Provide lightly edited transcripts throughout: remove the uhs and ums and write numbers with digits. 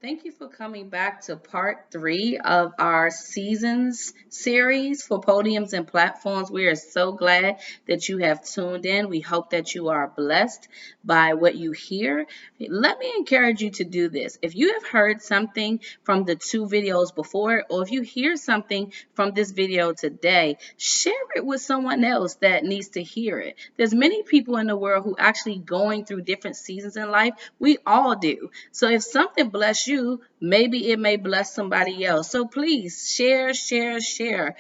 Thank you for coming back to part three of our seasons series for podiums and platforms. We are so glad that you have tuned in. We hope that you are blessed by what you hear. Let me encourage you to do this. If you have heard something from the two videos before, or if you hear something from this video today, share it with someone else that needs to hear it. There's many people in the world who actually going through different seasons in life. We all do. So if something bless you, maybe it may bless somebody else. So please share, share, share.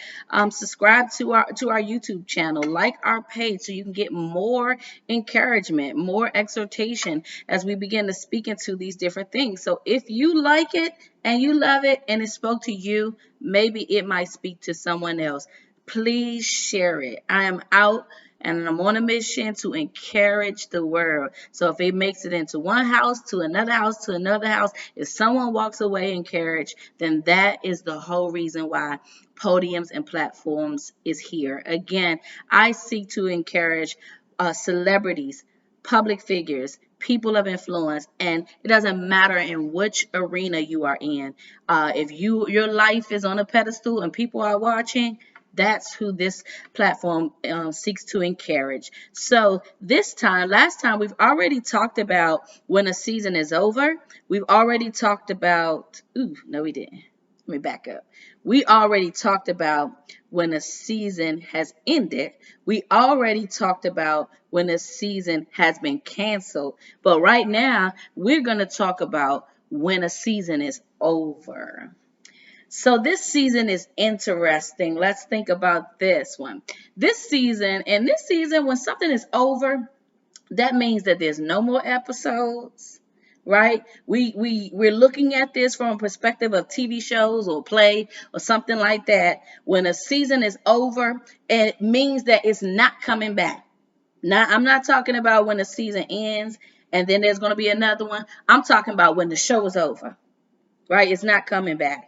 Subscribe to our YouTube channel, like our page, so you can get more encouragement, more exhortation as we begin to speak into these different things. So if you like it and you love it and it spoke to you, maybe it might speak to someone else. Please share it. I am out and I'm on a mission to encourage the world. So if it makes it into one house, to another house, to another house, if someone walks away encouraged, then that is the whole reason why podiums and platforms is here. Again, I seek to encourage celebrities, public figures, people of influence, and it doesn't matter in which arena you are in. If your life is on a pedestal and people are watching, that's who this platform seeks to encourage. So last time, we've already talked about when a season is over. We've already talked about, no, we didn't. Let me back up. We already talked about when a season has ended. We already talked about when a season has been canceled. But right now, we're going to talk about when a season is over. So this season is interesting. Let's think about this one. This season, when something is over, that means that there's no more episodes, right? We're looking at this from a perspective of TV shows or play or something like that. When a season is over, it means that it's not coming back. Now, I'm not talking about when the season ends and then there's going to be another one. I'm talking about when the show is over, right? It's not coming back.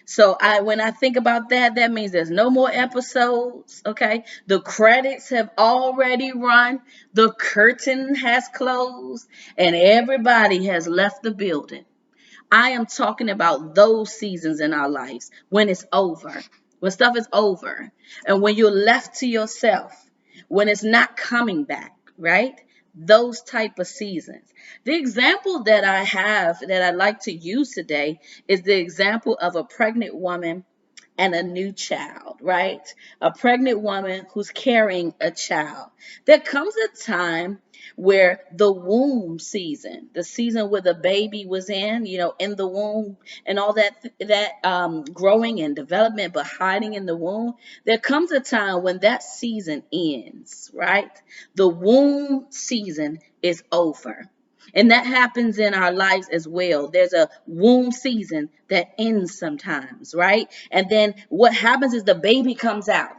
So when I think about that, that means there's no more episodes. Okay. The credits have already run. The curtain has closed and everybody has left the building. I am talking about those seasons in our lives when it's over, when stuff is over, and when you're left to yourself, when it's not coming back, right? Those type of seasons. The example that I have that I'd like to use today is the example of a pregnant woman and a new child, right? A pregnant woman who's carrying a child. There comes a time where the womb season, the season where the baby was in the womb and all that growing and development, but hiding in the womb. There comes a time when that season ends, right? The womb season is over. And that happens in our lives as well. There's a womb season that ends sometimes, right? And then what happens is the baby comes out,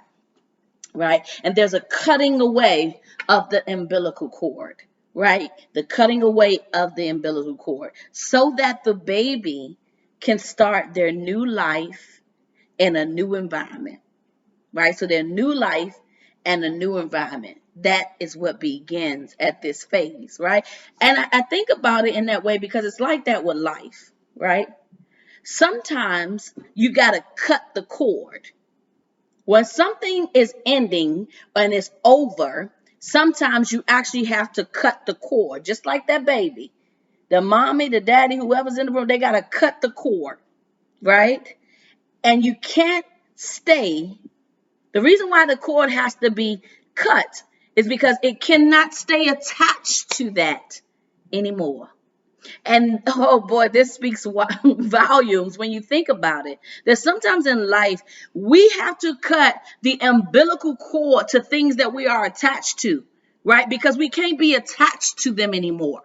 right? And there's a cutting away of the umbilical cord, right? The cutting away of the umbilical cord so that the baby can start their new life in a new environment, right? So their new life and a new environment. That is what begins at this phase, right? And I think about it in that way because it's like that with life, right? Sometimes you got to cut the cord. When something is ending and it's over, sometimes you actually have to cut the cord, just like that baby. The mommy, the daddy, whoever's in the room, they got to cut the cord, right? And you can't stay. The reason why the cord has to be cut is because it cannot stay attached to that anymore. And oh boy, this speaks volumes when you think about it. That sometimes in life, we have to cut the umbilical cord to things that we are attached to, right? Because we can't be attached to them anymore.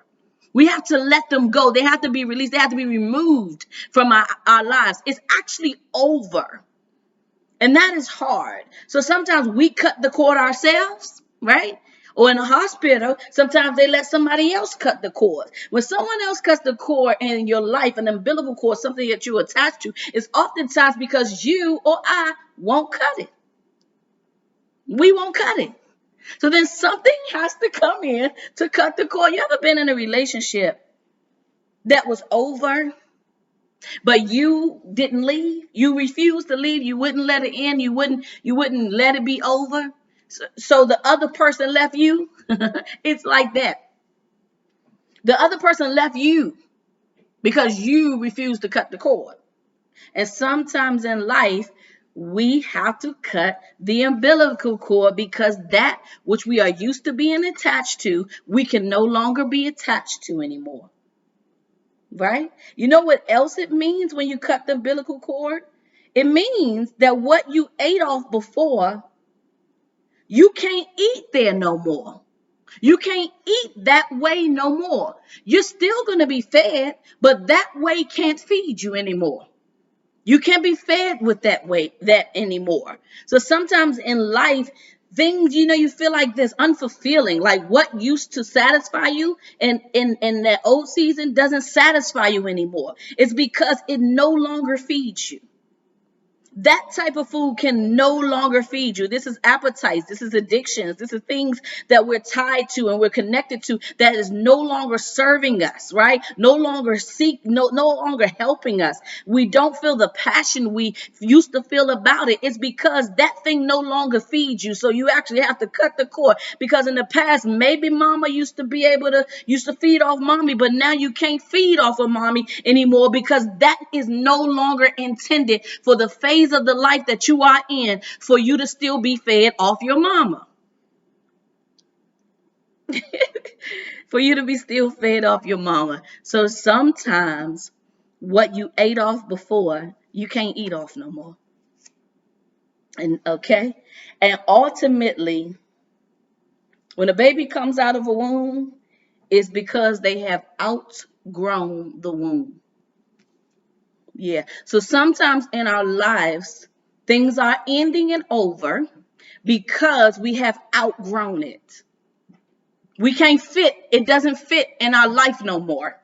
We have to let them go. They have to be released. They have to be removed from our lives. It's actually over. And that is hard. So sometimes we cut the cord ourselves, right? Or in a hospital, sometimes they let somebody else cut the cord. When someone else cuts the cord in your life, an umbilical cord, something that you attach to, it's oftentimes because you or I won't cut it. We won't cut it. So then something has to come in to cut the cord. You ever been in a relationship that was over But you didn't leave. You refused to leave. You wouldn't let it in. You wouldn't let it be over. So the other person left you. It's like that. The other person left you because you refused to cut the cord. And sometimes in life, we have to cut the umbilical cord because that which we are used to being attached to, we can no longer be attached to anymore. Right? You know what else it means when you cut the umbilical cord? It means that what you ate off before, you can't eat there no more. You can't eat that way no more. You're still going to be fed, but that way can't feed you anymore. You can't be fed with that anymore. So sometimes in life, things, you feel like this unfulfilling, like what used to satisfy you and in that old season doesn't satisfy you anymore. It's because it no longer feeds you. That type of food can no longer feed you. This is appetites. This is addictions. This is things that we're tied to and we're connected to that is no longer serving us, right? No longer helping us. We don't feel the passion we used to feel about it. It's because that thing no longer feeds you. So you actually have to cut the cord because in the past, maybe mama used to feed off mommy, but now you can't feed off of mommy anymore because that is no longer intended for the phase of the life that you are in for you to still be fed off your mama. For you to be still fed off your mama. So sometimes what you ate off before, you can't eat off no more. And okay? And ultimately, when a baby comes out of a womb, it's because they have outgrown the womb. Yeah. So sometimes in our lives, things are ending and over because we have outgrown it. We can't fit, it doesn't fit in our life no more.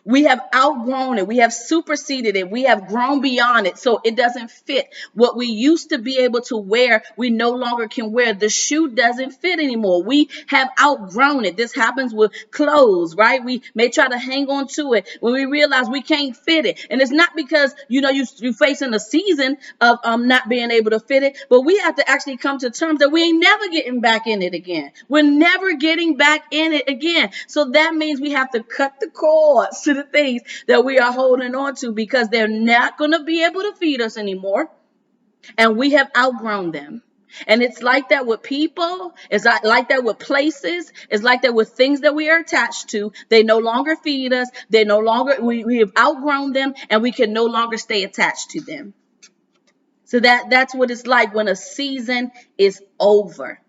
We have outgrown it. We have superseded it. We have grown beyond it. So it doesn't fit. What we used to be able to wear, we no longer can wear. The shoe doesn't fit anymore. We have outgrown it. This happens with clothes, right? We may try to hang on to it when we realize we can't fit it. And it's not because, you're facing a season of not being able to fit it, but we have to actually come to terms that we ain't never getting back in it again. We're never getting back in it again. So that means we have to cut the cords to the things that we are holding on to because they're not going to be able to feed us anymore. And we have outgrown them. And it's like that with people. It's like that with places. It's like that with things that we are attached to. They no longer feed us. We have outgrown them and we can no longer stay attached to them. So that's what it's like when a season is over.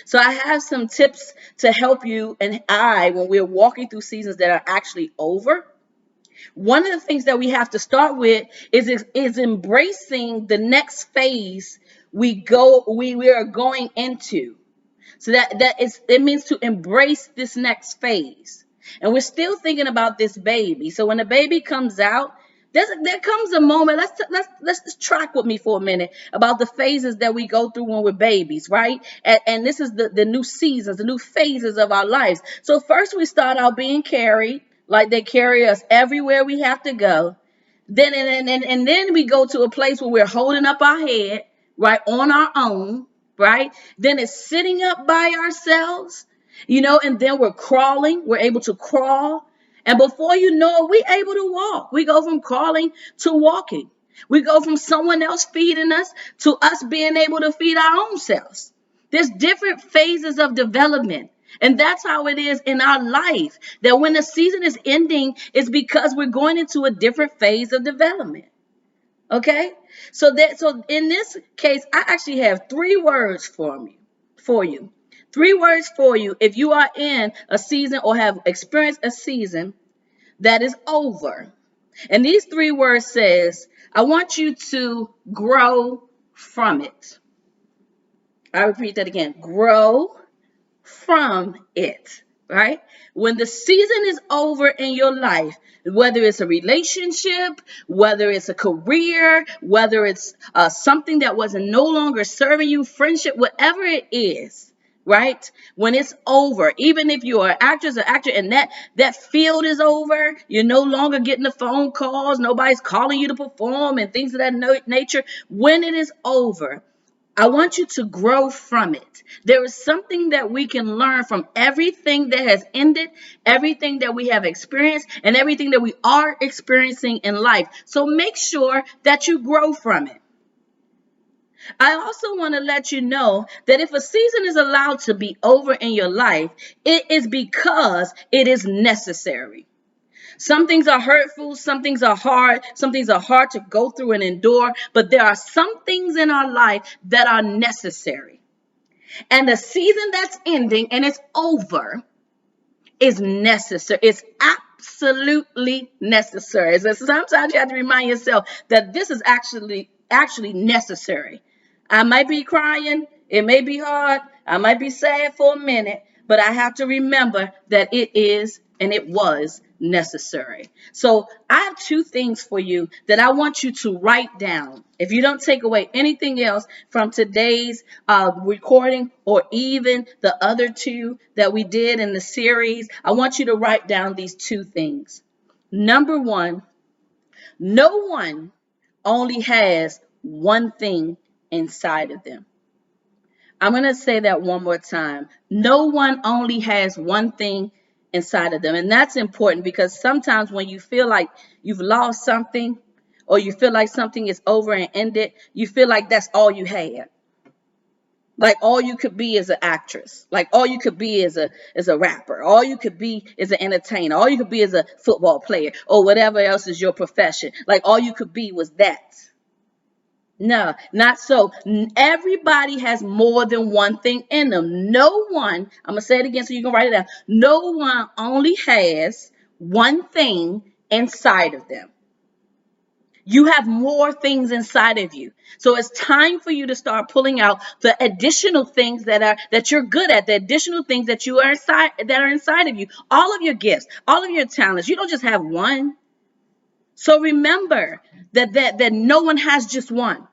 So I have some tips to help you and I when we're walking through seasons that are actually over. One of the things that we have to start with is embracing the next phase we are going into. So it means to embrace this next phase. And we're still thinking about this baby. So when the baby comes out, there comes a moment. Let's track with me for a minute about the phases that we go through when we're babies, right? And this is the new seasons, the new phases of our lives. So first we start out being carried, like they carry us everywhere we have to go. Then we go to a place where we're holding up our head, right, on our own, right? Then it's sitting up by ourselves, and then we're crawling. We're able to crawl. And before you know it, we're able to walk. We go from crawling to walking. We go from someone else feeding us to us being able to feed our own selves. There's different phases of development. And that's how it is in our life. That when the season is ending, it's because we're going into a different phase of development. Okay? So in this case, I actually have 3 words for you. 3 words for you if you are in a season or have experienced a season that is over. And these 3 words says, I want you to grow from it. I repeat that again. Grow from it, right? When the season is over in your life, whether it's a relationship, whether it's a career, whether it's something that wasn't no longer serving you, friendship, whatever it is, right? When it's over, even if you are an actress or actor and that field is over, you're no longer getting the phone calls, nobody's calling you to perform and things of that nature. When it is over, I want you to grow from it. There is something that we can learn from everything that has ended, everything that we have experienced, and everything that we are experiencing in life. So make sure that you grow from it. I also want to let you know that if a season is allowed to be over in your life, it is because it is necessary. Some things are hurtful, some things are hard, some things are hard to go through and endure, but there are some things in our life that are necessary. And the season that's ending and it's over is necessary. It's absolutely necessary. So sometimes you have to remind yourself that this is actually necessary. I might be crying, it may be hard, I might be sad for a minute, but I have to remember that it is and it was necessary. So I have two things for you that I want you to write down. If you don't take away anything else from today's recording or even the other two that we did in the series, I want you to write down these two things. Number one, no one only has one thing inside of them. I'm going to say that one more time. No one only has one thing inside of them. And that's important because sometimes when you feel like you've lost something or you feel like something is over and ended, you feel like that's all you had. Like all you could be is an actress. Like all you could be is a rapper. All you could be is an entertainer. All you could be is a football player or whatever else is your profession. Like all you could be was that. No, not so. Everybody has more than one thing in them. No one, I'm going to say it again so you can write it down. No one only has one thing inside of them. You have more things inside of you. So it's time for you to start pulling out the additional things that you're good at, the additional things that you are inside of you. All of your gifts, all of your talents. You don't just have one. So remember that no one has just one.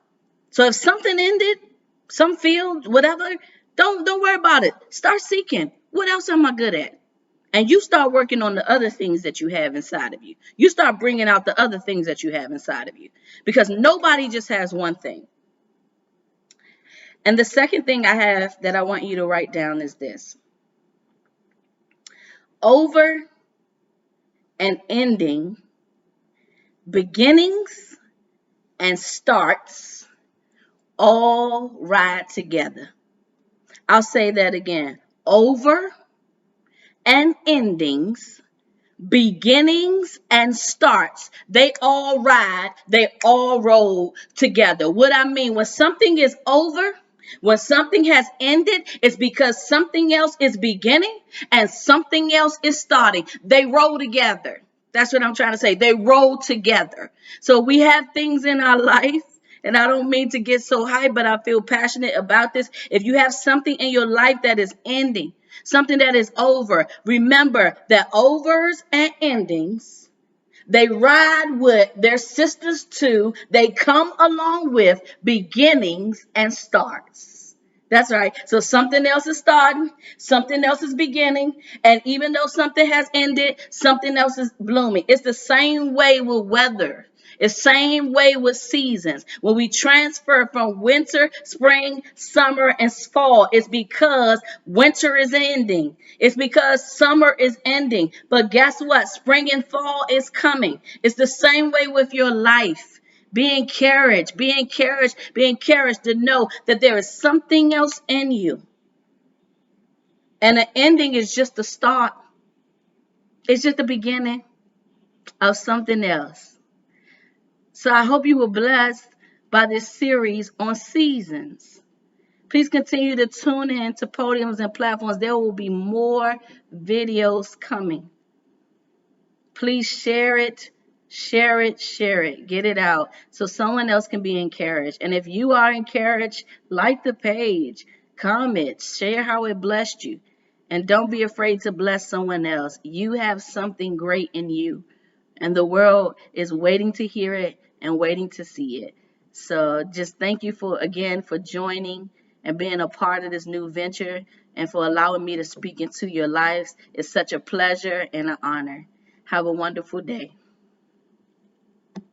So if something ended, some field, whatever, don't worry about it. Start seeking. What else am I good at? And you start working on the other things that you have inside of you. You start bringing out the other things that you have inside of you. Because nobody just has one thing. And the second thing I have that I want you to write down is this. Over and ending, beginnings and starts all ride together. I'll say that again. Over and endings, beginnings and starts, they all ride, they all roll together. What I mean, when something is over, when something has ended, it's because something else is beginning and something else is starting. They roll together. That's what I'm trying to say. They roll together. So we have things in our life, and I don't mean to get so high, but I feel passionate about this. If you have something in your life that is ending, something that is over, remember that overs and endings, they ride with their sisters too. They come along with beginnings and starts. That's right. So something else is starting, something else is beginning, and even though something has ended, something else is blooming. It's the same way with weather. It's the same way with seasons. When we transfer from winter, spring, summer, and fall, it's because winter is ending. It's because summer is ending. But guess what? Spring and fall is coming. It's the same way with your life. Be encouraged, be encouraged, be encouraged to know that there is something else in you. And the ending is just the start. It's just the beginning of something else. So I hope you were blessed by this series on seasons. Please continue to tune in to Podiums and Platforms. There will be more videos coming. Please share it, share it, share it. Get it out so someone else can be encouraged. And if you are encouraged, like the page, comment, share how it blessed you. And don't be afraid to bless someone else. You have something great in you. And the world is waiting to hear it and waiting to see it. So just thank you for joining. and being a part of this new venture and for allowing me to speak into your lives. It's such a pleasure and an honor. Have a wonderful day.